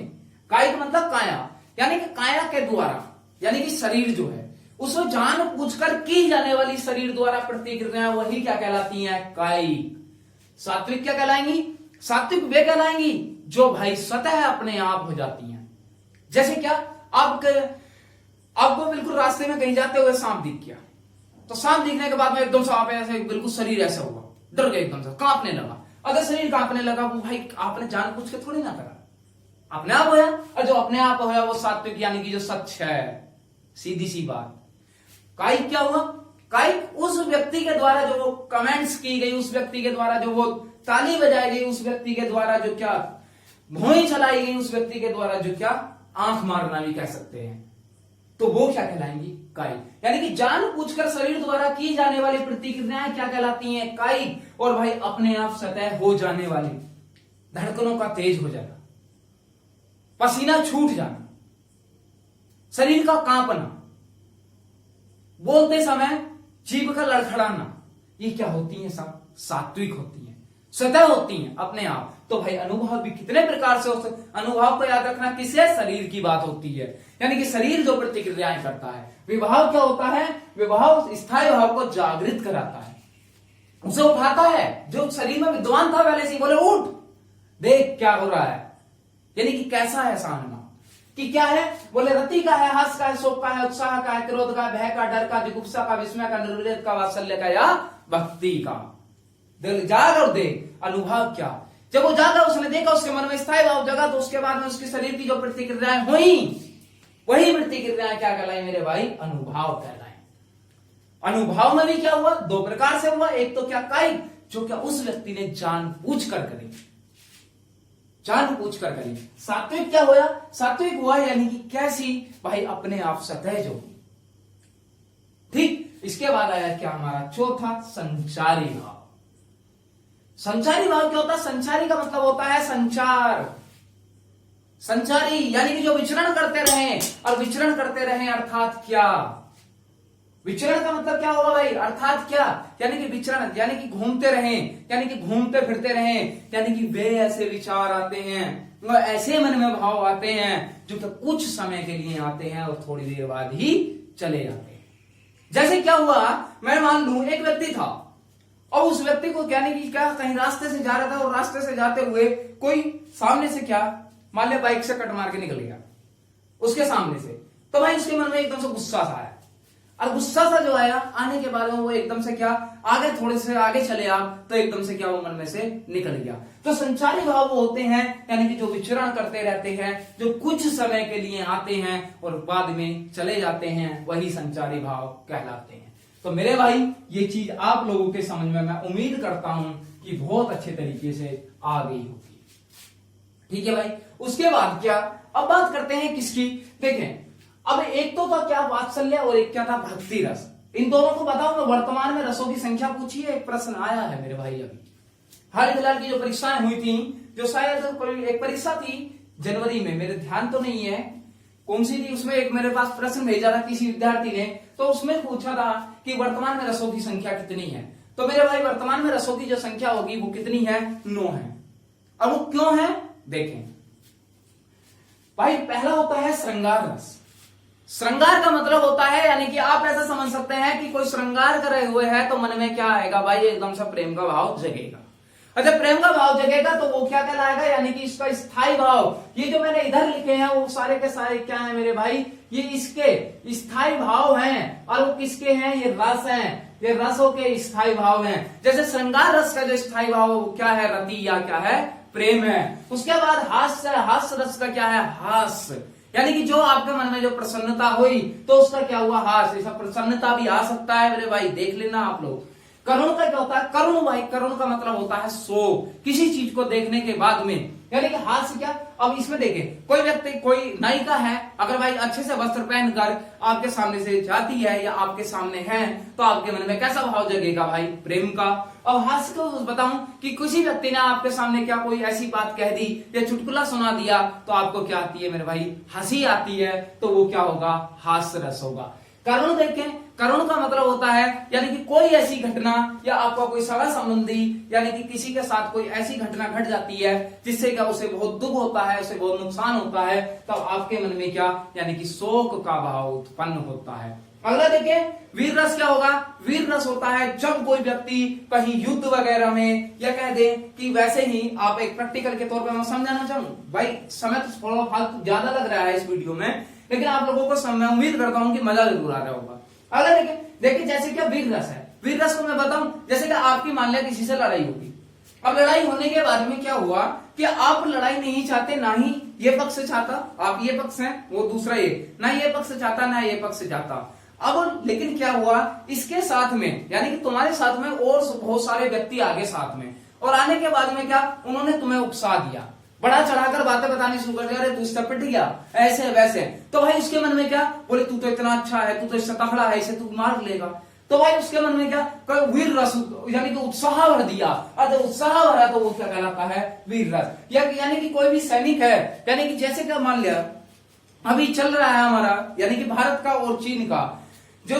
कायिक मतलब काया, यानी कि काया के द्वारा, यानी कि शरीर जो है उसको जान पूछकर की जाने वाली शरीर द्वारा प्रतिक्रिया, वही क्या कहलाती है, कायिक। सात्विक क्या कहलाएंगी, सात्विक वे कहलाएंगी जो भाई स्वतः अपने आप हो जाती हैं। जैसे क्या, आपको बिल्कुल रास्ते में कहीं जाते हुए सांप दिख गया, तो सांप दिखने के बाद में एकदम से आप ऐसे बिल्कुल शरीर ऐसा हुआ, डर गए, एकदम से कांपने लगा। अगर शरीर कांपने लगा, वो भाई आपने जान पूछ के थोड़ी ना करा, अपने आप होया, और जो अपने आप होया वो सात्विक यानी कि जो सच है, सीधी सी बात। कायिक क्या हुआ, कायिक उस व्यक्ति के द्वारा जो वो कमेंट्स की गई, उस व्यक्ति के द्वारा जो वो ताली बजाई गई, उस व्यक्ति के द्वारा जो क्या भौं चलाई गई, उस व्यक्ति के द्वारा जो क्या आंख मारना भी कह सकते हैं, तो वो क्या कहलाएंगी, कायिक। यानी कि जान पूछकर शरीर द्वारा की जाने वाली प्रतिक्रियाएं क्या कहलाती हैं, कायिक। और भाई अपने आप सतह हो जाने वाली, धड़कनों का तेज हो जाना, पसीना छूट जाना, शरीर का कांपना, बोलते समय जीभ का लड़खड़ाना, ये क्या होती हैं, सात्विक होती हैं, सतह होती हैं अपने आप। तो भाई अनुभव भी कितने प्रकार से हो सकते, अनुभव को याद रखना किसे, शरीर की बात होती है, यानी कि शरीर जो प्रतिक्रियाएं करता है। विभाव क्या होता है, विभाव स्थायी भाव को जागृत कराता है, उसे उठाता है। जो शरीर में विद्वान था पहले से बोले उठ देख क्या हो रहा है, यानी कि कैसा है सामना, कि क्या है, बोले रति का है, हर्ष का है, शोक का है, उत्साह का है, क्रोध का, भय का, डर का, जुगुप्सा का, विस्मय का, निर्वेद का, वात्सल्य का या भक्ति का। जाग और देख, अनुभव क्या, जब वो जागा, उसने देखा, उसके मन में स्थायी भाव जगा, तो उसके बाद में उसके शरीर की जो प्रतिक्रियाएं हुई, वही प्रतिक्रियाएं क्या कहलाई मेरे भाई, अनुभव कहलाए। अनुभव में भी क्या हुआ, दो प्रकार से हुआ, एक तो क्या कायिक, जो क्या उस व्यक्ति ने जानबूझ कर करी, जानबूझ कर करी। सात्विक क्या हुआ, सात्विक हुआ यानी कि कैसी, भाई अपने आप सतह जो, ठीक। इसके बाद आया क्या हमारा चौथा, संचारी भाव। संचारी भाव क्या होता है, संचारी का मतलब होता है संचार, संचारी यानी कि जो विचरण करते रहे, और विचरण करते रहे अर्थात क्या, विचरण का मतलब क्या होगा भाई, अर्थात क्या, यानी कि विचरण यानी कि घूमते रहें, यानी कि घूमते फिरते रहें, यानी कि वे ऐसे विचार आते हैं, ऐसे मन में भाव आते हैं जो कि कुछ समय के लिए आते हैं और थोड़ी देर बाद ही चले जाते हैं। जैसे क्या हुआ, मैं मान लूं एक व्यक्ति था, और उस व्यक्ति को यानी कि क्या कहीं रास्ते से जा रहा था, और रास्ते से जाते हुए कोई सामने से क्या मान लिया बाइक से कट मार के निकल गया उसके सामने से, तो भाई उसके मन में एकदम से गुस्सा सा आया, और गुस्सा सा जो आया, आने के बाद में वो एकदम से क्या आगे थोड़े से आगे चले आप, तो एकदम से क्या वो मन में से निकल गया। तो संचारी भाव वो होते हैं, यानी कि जो विचरण करते रहते हैं, जो कुछ समय के लिए आते हैं और बाद में चले जाते हैं, वही संचारी भाव कहलाते हैं। तो मेरे भाई ये चीज आप लोगों के समझ में मैं उम्मीद करता हूं कि बहुत अच्छे तरीके से आ गई होगी, ठीक है भाई। उसके बाद क्या, अब बात करते हैं किसकी, देखें अब एक तो था क्या वात्सल्य, और एक क्या था भक्ति रस। इन दोनों को बताओ, मैं वर्तमान में रसों की संख्या पूछी है, एक प्रश्न आया है मेरे भाई अभी हाल फिलहाल की जो परीक्षाएं हुई थी, जो शायद कोई एक परीक्षा थी जनवरी में, मेरे ध्यान तो नहीं है कौन सी थी, उसमें एक मेरे पास प्रश्न भेजा था किसी विद्यार्थी ने, तो उसमें पूछा था कि वर्तमान में रसों की संख्या कितनी है। तो मेरे भाई वर्तमान में रसों की जो संख्या होगी वो कितनी है, 9 है। अब वो क्यों है, देखें भाई, पहला होता है श्रृंगार रस। श्रृंगार का मतलब होता है, यानी कि आप ऐसा समझ सकते हैं कि कोई श्रृंगार करे हुए है तो मन में क्या आएगा भाई, एकदम से प्रेम का भाव जगेगा। अच्छा, प्रेम का भाव जगेगा तो वो क्या कहलाएगा, यानी कि इसका स्थायी भाव। ये जो मैंने इधर लिखे हैं वो सारे के सारे क्या है मेरे भाई, ये इसके स्थायी भाव हैं। और वो किसके हैं, ये रस हैं, ये रसों के स्थायी भाव हैं। जैसे श्रृंगार रस का जो स्थायी भाव वो क्या है, रति या क्या है, प्रेम है। उसके बाद हास्य, हास्य रस का क्या है, हास्य, यानी कि जो आपके मन में जो प्रसन्नता हुई तो उसका क्या हुआ, हास्य। ऐसा प्रसन्नता भी आ सकता है मेरे भाई, देख लेना आप लोग। करुण का क्या होता है, करुण भाई, करुण का मतलब होता है शोक, किसी चीज को देखने के बाद में, यानी कि हास्य क्या। अब इसमें देखें, कोई व्यक्ति, कोई नायिका है, अगर भाई अच्छे से वस्त्र पहनकर आपके सामने से जाती है या आपके सामने है तो आपके मन में कैसा भाव जगेगा भाई, प्रेम का। अब हास्य को बताऊं कि किसी व्यक्ति ने आपके सामने क्या कोई ऐसी बात कह दी या चुटकुला सुना दिया तो आपको क्या आती है मेरे भाई, हंसी आती है, तो वो क्या होगा, हास्य रस होगा। करुण देखें, करुण का मतलब होता है यानी कि कोई ऐसी घटना या आपका कोई सगा संबंधी यानी कि किसी के साथ कोई ऐसी घटना घट जाती है जिससे क्या उसे बहुत दुख होता है, उसे बहुत नुकसान होता है, तब आपके मन में क्या, यानी कि शोक का भाव उत्पन्न होता है। अगला देखें, वीर रस क्या होगा। वीर रस होता है जब कोई व्यक्ति कहीं युद्ध वगैरह में, या कह दे कि वैसे ही आप एक प्रैक्टिकल के तौर पर मैं समझाना चाहूँ, भाई समय तो थोड़ा फालतू ज्यादा लग रहा है इस वीडियो में, लेकिन आप लोगों को मैं उम्मीद करता हूं कि मजा जरूर आ रहा होगा। अगर देखिए जैसे क्या वीर रस है, वीर रस को मैं बताऊं, जैसे कि आपकी मान लिया किसी से लड़ाई होगी। अब लड़ाई होने के बाद में क्या हुआ कि आप लड़ाई नहीं चाहते, ना ही ये पक्ष चाहता, आप ये पक्ष हैं, वो दूसरा ये, ना ये पक्ष चाहता ना ये पक्ष चाहता। अब लेकिन क्या हुआ, इसके साथ में यानी कि तुम्हारे साथ में और बहुत सारे व्यक्ति आगे साथ में, और आने के बाद में क्या, उन्होंने तुम्हें उकसा दिया, बड़ा चढ़ाकर बातें बतानी शुरू कर दिया, अरे तू इससे पिट गया, ऐसे वैसे। तो भाई उसके मन में क्या, बोले तू तो इतना अच्छा है, तू तो इससे तगड़ा है, इसे तू मार लेगा। तो भाई उसके मन में क्या, कोई वीर रस यानी कि उत्साह भर दिया, और जब उत्साह भरा तो वो क्या कहलाता है, वीर रस। यानी कि कोई भी सैनिक है, यानी कि जैसे क्या मान लिया अभी चल रहा है हमारा, यानी कि भारत का और चीन का जो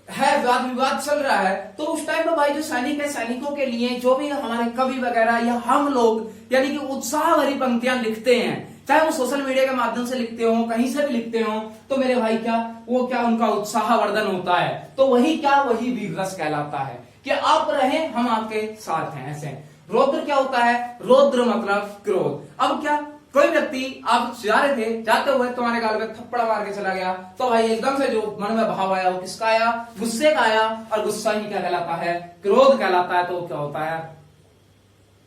है वाद विवाद चल रहा है, तो उस टाइम में भाई जो सैनिक है, सैनिकों के लिए जो भी हमारे कवि वगैरह या हम लोग यानी कि उत्साह भरी पंक्तियां लिखते हैं, चाहे वो सोशल मीडिया के माध्यम से लिखते हो, कहीं से भी लिखते हो, तो मेरे भाई क्या, वो क्या उनका उत्साहवर्धन होता है, तो वही क्या, वही वीर रस कहलाता है कि आप रहे, हम आपके साथ हैं, ऐसे। रौद्र क्या होता है, रौद्र मतलब क्रोध। अब क्या, कोई व्यक्ति आप जा रहे थे, जाते हुए तुम्हारे गाल में थप्पड़ मार के चला गया, तो भाई एकदम से जो मन में भाव आया वो किसका आया, गुस्से का आया, और गुस्सा ही क्या कहलाता है, क्रोध कहलाता है, तो क्या होता है,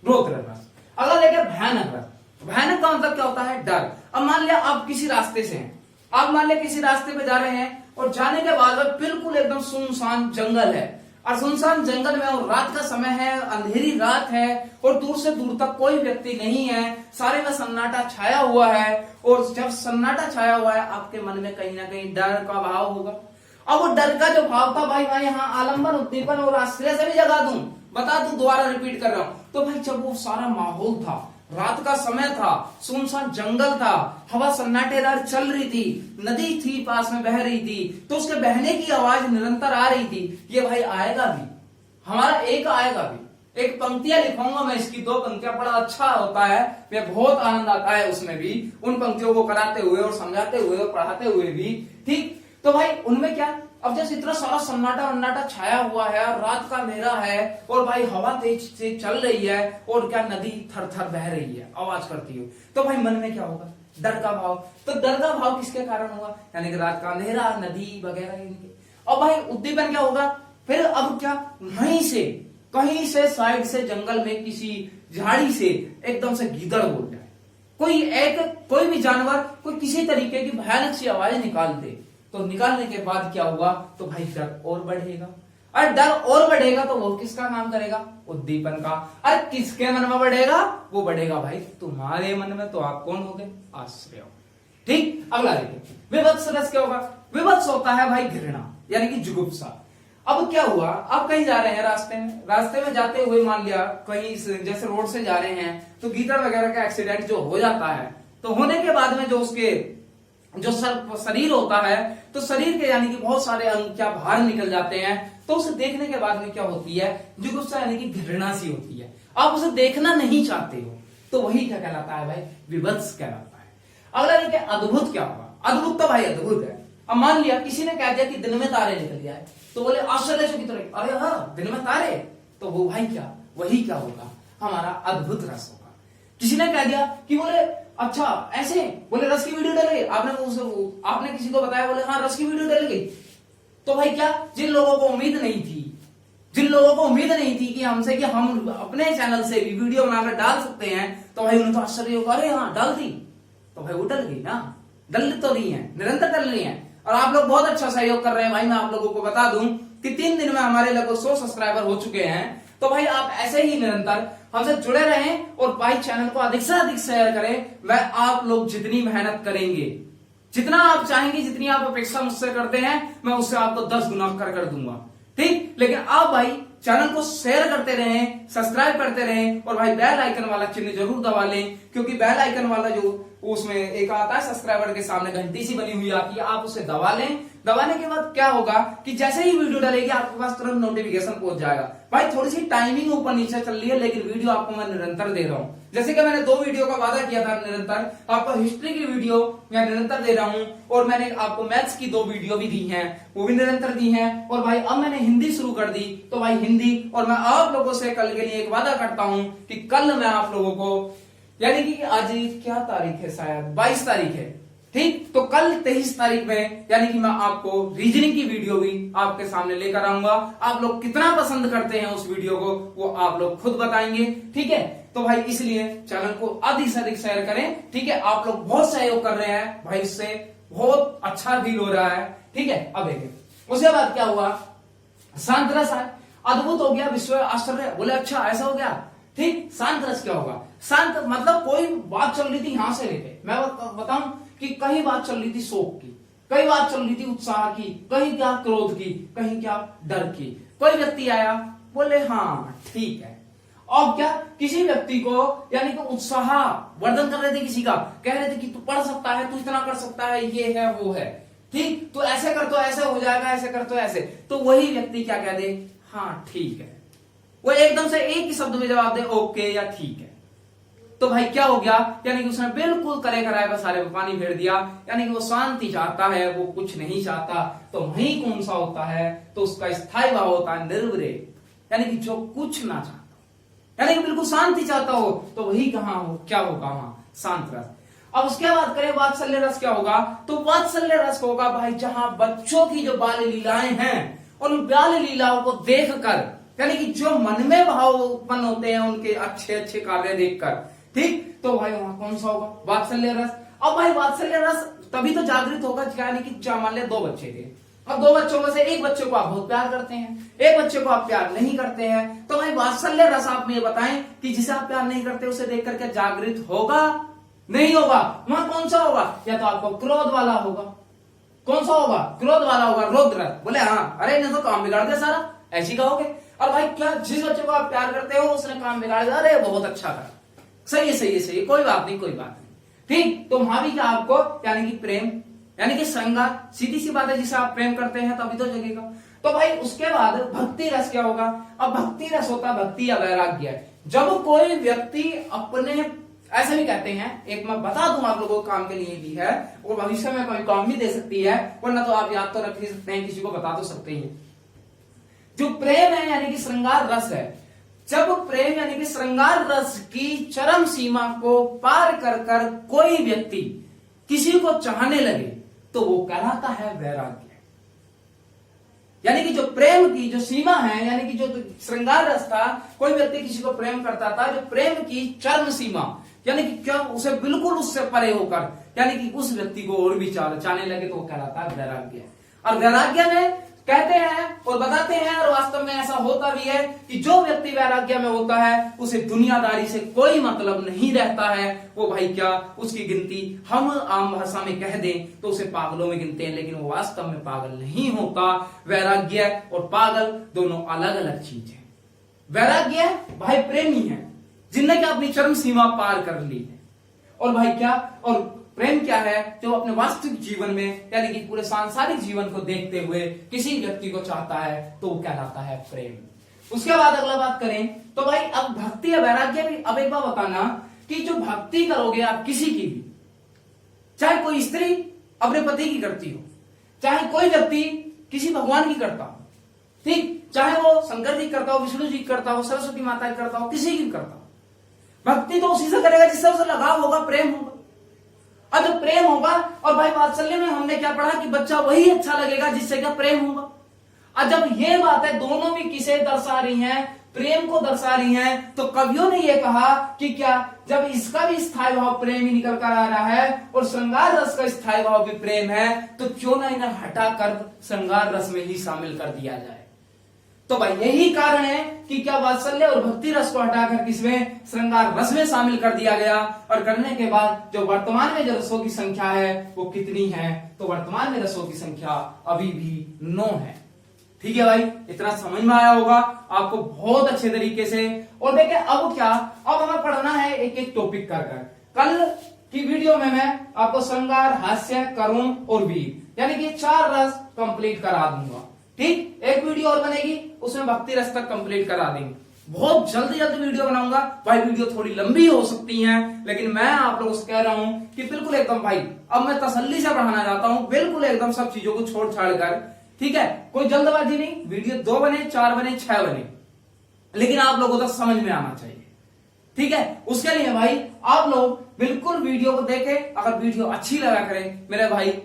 रौद्र रस। अगला देखिए भयानक रस। भयानक का मतलब क्या होता है, डर। अब मान लिया आप किसी रास्ते से हैं, आप मान लिया किसी रास्ते पे जा रहे हैं, और जाने के बाद बिल्कुल एकदम सुनसान जंगल है, और सुनसान जंगल में और रात का समय है, अंधेरी रात है, और दूर से दूर तक कोई व्यक्ति नहीं है, सारे में सन्नाटा छाया हुआ है। और जब सन्नाटा छाया हुआ है, आपके मन में कहीं ना कहीं डर का भाव होगा। अब वो डर का जो भाव था भाई, मैं यहाँ आलंबन, उद्दीपन और आश्रय से भी जगा दूं, बता दूं, दोबारा रिपीट कर रहा हूं। तो भाई जब वो सारा माहौल था, रात का समय था, सुनसान जंगल था, हवा सन्नाटेदार चल रही थी, नदी थी पास में बह रही थी, तो उसके बहने की आवाज निरंतर आ रही थी। ये भाई आएगा भी, हमारा एक आएगा भी। एक पंक्तियां लिखूंगा मैं, इसकी 2 पंक्तियां, बड़ा अच्छा होता है, मैं बहुत आनंद आता है उसमें भी, उन पंक्तियों को कराते हुए और समझाते हुए और पढ़ाते हुए भी, ठीक। तो भाई उनमें क्या, अब जैसे इतना सारा सन्नाटा वन्नाटा छाया हुआ है, रात का अंधेरा है, और भाई हवा तेज से चल रही है, और क्या नदी थर थर बह रही है आवाज करती है, तो भाई मन में क्या होगा, डर का भाव। तो डर का भाव किसके कारण हुआ, यानी कि रात का अंधेरा, नदी वगैरह इनके। और भाई उद्दीपन क्या होगा, फिर अब क्या, कहीं से साइड से जंगल में किसी झाड़ी से एकदम से गीदड़ बोल जाए, कोई भी जानवर कोई किसी तरीके की भयानक सी आवाज निकाल दे, तो निकालने के बाद क्या हुआ, तो भाई डर और बढ़ेगा, और डर और बढ़ेगा तो वो किसका काम करेगा, उद्दीपन का। अरे किसके मन में बढ़ेगा, वो बढ़ेगा भाई तुम्हारे मन में, तो आप कौन हो गए, आश्रय। ठीक। अगला देखिए विभत्स रस क्या होगा। विभत्स होता है भाई घृणा, यानी कि जुगुप्सा। अब क्या हुआ, आप कहीं जा रहे हैं, रास्ते में जाते हुए मान लिया कहीं जैसे रोड से जा रहे हैं, तो गीदड़ वगैरह का एक्सीडेंट जो हो जाता है, तो होने के बाद में जो उसके जो शरीर होता है, तो शरीर के यानी कि बहुत सारे अंग क्या बाहर निकल जाते हैं, तो उसे देखने के बाद में क्या होती है, जुगुप्सा यानी कि घृणा सी होती है, आप उसे देखना नहीं चाहते हो, तो वही क्या कहलाता है भाई, विभत्स कहलाता है। अगला देखिए अद्भुत क्या होगा। अद्भुत तो भाई अद्भुत है। अब मान लिया किसी ने कह दिया कि दिन में तारे निकल जाए, तो बोले आश्चर्यचकित रहे, अरे हाँ दिन में तारे, तो वो भाई क्या, वही क्या होगा, हमारा अद्भुत रस होगा। किसी ने कह दिया कि बोले अच्छा ऐसे, बोले रस की वीडियो डलेगी, आपने किसी को बताया, बोले हाँ रस की वीडियो डलेगी। तो भाई क्या, जिन लोगों को उम्मीद नहीं थी कि हमसे कि हम अपने चैनल से भी वीडियो बनाकर डाल सकते हैं, तो भाई उन्हें तो आश्चर्य होगा, अरे हाँ डाल दी, तो भाई वो डल गई ना, डल तो रही है, निरंतर डल रही है। और आप लोग बहुत अच्छा सहयोग कर रहे हैं भाई। मैं आप लोगों को बता दूं कि 3 दिन में हमारे लगभग 100 सब्सक्राइबर हो चुके हैं। तो भाई आप ऐसे ही निरंतर हमसे जुड़े रहें और भाई चैनल को अधिक से अधिक शेयर करें। मैं आप लोग जितनी मेहनत करेंगे, जितना आप चाहेंगे, जितनी आप अपेक्षा मुझसे करते हैं, मैं उससे आपको 10 गुना कर दूंगा, ठीक। लेकिन आप भाई चैनल को शेयर करते रहें, सब्सक्राइब करते रहें और भाई बेल आइकन वाला चिन्ह जरूर दबा लें, क्योंकि बेल आइकन वाला जो उसमें एक आता है सब्सक्राइबर के सामने घंटी सी बनी हुई आती है, आप उसे दबा लें। दबाने के बाद क्या होगा कि जैसे ही वीडियो डालेगी आपके पास तुरंत नोटिफिकेशन पहुंच जाएगा। भाई थोड़ी सी टाइमिंग ऊपर नीचे चल रही है, लेकिन वीडियो आपको मैं निरंतर दे रहा हूं। जैसे कि मैंने 2 वीडियो का वादा किया था निरंतर, आपको हिस्ट्री की वीडियो मैं निरंतर दे रहा हूं, और मैंने आपको मैथ्स की 2 वीडियो भी दी हैं, वो भी निरंतर दी हैं। और भाई अब मैंने हिंदी शुरू कर दी, तो भाई हिंदी, और मैं आप लोगों से कल के लिए एक वादा करता हूं कि कल मैं आप लोगों को, यानी कि आज क्या तारीख है, शायद 22 तारीख है, ठीक। तो कल 23 तारीख में यानी कि मैं आपको रीजनिंग की वीडियो भी आपके सामने लेकर आऊंगा। आप लोग कितना पसंद करते हैं उस वीडियो को, वो आप लोग खुद बताएंगे, ठीक है। तो भाई इसलिए चैनल को अधिक से अधिक शेयर करें, ठीक है। आप लोग बहुत सहयोग कर रहे हैं भाई, इससे बहुत अच्छा फील हो रहा है, ठीक है। अब देखिए उसके बाद क्या हुआ, शांत रस है, अद्भुत हो गया, विश्व आश्चर्य, बोले अच्छा ऐसा हो गया, ठीक। शांत रस क्या होगा, शांत मतलब कोई बात चल रही थी यहां से लेके, मैं बताऊं कि कहीं बात चल रही थी शोक की, कहीं बात चल रही थी उत्साह की, कहीं क्या क्रोध की, कहीं क्या डर की। कोई व्यक्ति आया, बोले हाँ ठीक है, और क्या किसी व्यक्ति को यानी कि उत्साह वर्धन कर रहे थे, किसी का कह रहे थे कि तू पढ़ सकता है, तू इतना कर सकता है, ये है वो है, ठीक। तो ऐसे कर तो ऐसे हो जाएगा, ऐसे कर तो ऐसे, तो वही व्यक्ति क्या कह दे, हाँ ठीक है, वो एकदम से एक ही शब्द में जवाब दे, ओके या ठीक है। तो भाई क्या हो गया, यानी कि उसने बिल्कुल करे कराए का सारे में पानी फेर दिया। यानी कि वो शांति चाहता है, वो कुछ नहीं चाहता। तो वही कौन सा होता है, तो उसका स्थायी भाव होता है निर्विरेय, यानी कि जो कुछ ना चाहता, यानी कि बिल्कुल शांति चाहता हो, तो वही कहां हो, क्या होगा वहां, शांत रस। अब उसके बाद करें वात्सल्य रस क्या होगा, तो वात्सल्य रस होगा भाई जहां बच्चों की जो बाल लीलाएं हैं, उन बाल लीलाओं को देखकर, यानी कि जो मन में भाव उत्पन्न होते हैं उनके अच्छे अच्छे कार्य देखकर, ठीक। तो भाई वहां कौन सा होगा, वात्सल्य रस। अब भाई वात्सल्य रस तभी तो जागृत होगा, यानी कि मान ले 2 बच्चे थे, अब 2 बच्चों में से एक बच्चे को आप बहुत प्यार करते हैं, एक बच्चे को आप प्यार नहीं करते हैं। तो भाई वात्सल्य रस आप मुझे बताएं कि जिसे आप प्यार नहीं करते उसे देख करके जागृत होगा, नहीं होगा, वहां कौन सा होगा, या तो आपको क्रोध वाला होगा, कौन सा होगा, क्रोध वाला होगा, रौद्र। बोले हाँ अरे इन्हें तो काम बिगाड़ दिया सारा, ऐसी कहोगे। और भाई क्या जिस बच्चे को आप प्यार करते हो उसने काम बिगाड़ दिया, अरे बहुत अच्छा करा, सही है सही है सही है, कोई बात नहीं कोई बात नहीं, ठीक। तो वहां भी क्या आपको यानी कि प्रेम, यानी कि श्रृंगार, सीधी सी बात है, जिसे आप प्रेम करते हैं तभी तो जगेगा। तो भाई उसके बाद भक्ति रस क्या होगा, अब भक्ति रस होता है भक्ति या वैराग्य। जब कोई व्यक्ति अपने, ऐसे भी कहते हैं, एक मैं बता दूं आप लोगों को, काम के लिए भी है और भविष्य में कोई काम भी दे सकती है, वरना तो आप याद तो रख ही सकते हैं, किसी को बता तो सकते ही। जो प्रेम है यानी कि श्रृंगार रस है, जब प्रेम यानी कि श्रृंगार रस की चरम सीमा को पार कर कर कोई व्यक्ति किसी को चाहने लगे, तो वो कहलाता है वैराग्य। यानी कि जो प्रेम की जो सीमा है, यानी कि जो श्रृंगार रस था, कोई व्यक्ति किसी को प्रेम करता था, जो प्रेम की चरम सीमा, यानी कि क्या उसे बिल्कुल उससे परे होकर, यानी कि उस व्यक्ति को और भी चाहने लगे, तो वो कहलाता है वैराग्य। और वैराग्य में कहते हैं और बताते हैं, और वास्तव में ऐसा होता भी है कि जो व्यक्ति वैराग्य में होता है उसे दुनियादारी से कोई मतलब नहीं रहता है। वो भाई क्या, उसकी गिनती हम आम भाषा में कह दें तो उसे पागलों में गिनते हैं, लेकिन वो वास्तव में पागल नहीं होता। वैराग्य और पागल दोनों अलग अलग चीज है। वैराग्य भाई प्रेमी है, जिनने क्या अपनी चरम सीमा पार कर ली है, और भाई क्या, और प्रेम क्या है, जो अपने वास्तविक जीवन में यानी कि पूरे सांसारिक जीवन को देखते हुए किसी व्यक्ति को चाहता है, तो वो कहलाता है प्रेम। उसके बाद अगला बात करें तो भाई अब भक्ति या वैराग्य भी। अब एक बार बताना कि जो भक्ति करोगे आप किसी की भी, चाहे कोई स्त्री अपने पति की करती हो, चाहे कोई व्यक्ति किसी भगवान की करता हो, ठीक, चाहे वो शंकर जी करता हो, विष्णु जी करता हो, सरस्वती माता की करता हो, किसी की करता हो, भक्ति तो उसी से करेगा जिससे उसे लगाव होगा, प्रेम होगा। और जब प्रेम होगा, और भाई वात्सल्य में हमने क्या पढ़ा कि बच्चा वही अच्छा लगेगा जिससे क्या प्रेम होगा। और जब ये बातें दोनों भी किसे दर्शा रही हैं, प्रेम को दर्शा रही हैं, तो कवियों ने ये कहा कि क्या जब इसका भी स्थायी भाव प्रेम ही निकल कर आ रहा है और श्रृंगार रस का स्थायी भाव भी प्रेम है, तो क्यों ना इन्हें हटाकर श्रृंगार रस में ही शामिल कर दिया जाए। तो भाई यही कारण है कि क्या वात्सल्य और भक्ति रस को हटाकर किसमें, श्रृंगार रस में शामिल कर दिया गया। और करने के बाद जो वर्तमान में जो रसों की संख्या है वो कितनी है, तो वर्तमान में रसों की संख्या अभी भी 9 है। ठीक है भाई, इतना समझ में आया होगा आपको बहुत अच्छे तरीके से। और देखिए अब क्या, अब हमें पढ़ना है एक एक टॉपिक कर कल की वीडियो में मैं आपको श्रृंगार, हास्य, करुण और वीर यानी कि 4 रस कंप्लीट करा दूंगा। ठीक, एक वीडियो और बनेगी उसमें भक्ति रस तक कंप्लीट करा देंगे। बहुत जल्दी वीडियो बनाऊंगा भाई। वीडियो थोड़ी लंबी हो सकती है, लेकिन मैं आप लोगों से कह रहा हूं कि बिल्कुल एकदम भाई अब मैं तसल्ली से पढ़ाना चाहता हूं, बिल्कुल एकदम सब चीजों को छोड़ छाड़ कर। ठीक है, कोई जल्दबाजी नहीं, वीडियो 2 बने, 4 बने, 6 बने, लेकिन आप लोगों को समझ में आना चाहिए। ठीक है, उसके लिए भाई आप लोग बिल्कुल वीडियो को देखें। अगर वीडियो अच्छी लगा करें मेरे भाई,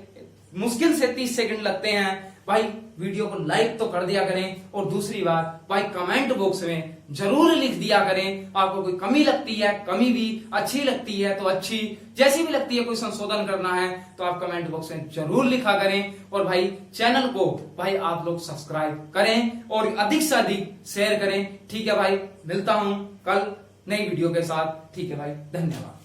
मुश्किल से 30 सेकंड लगते हैं भाई, वीडियो को लाइक तो कर दिया करें। और दूसरी बात भाई, कमेंट बॉक्स में जरूर लिख दिया करें आपको कोई कमी लगती है, कमी भी अच्छी लगती है तो अच्छी, जैसी भी लगती है कोई संशोधन करना है तो आप कमेंट बॉक्स में जरूर लिखा करें। और भाई चैनल को भाई आप लोग सब्सक्राइब करें और अधिक से अधिक शेयर करें। ठीक है भाई, मिलता हूं कल नई वीडियो के साथ। ठीक है भाई, धन्यवाद।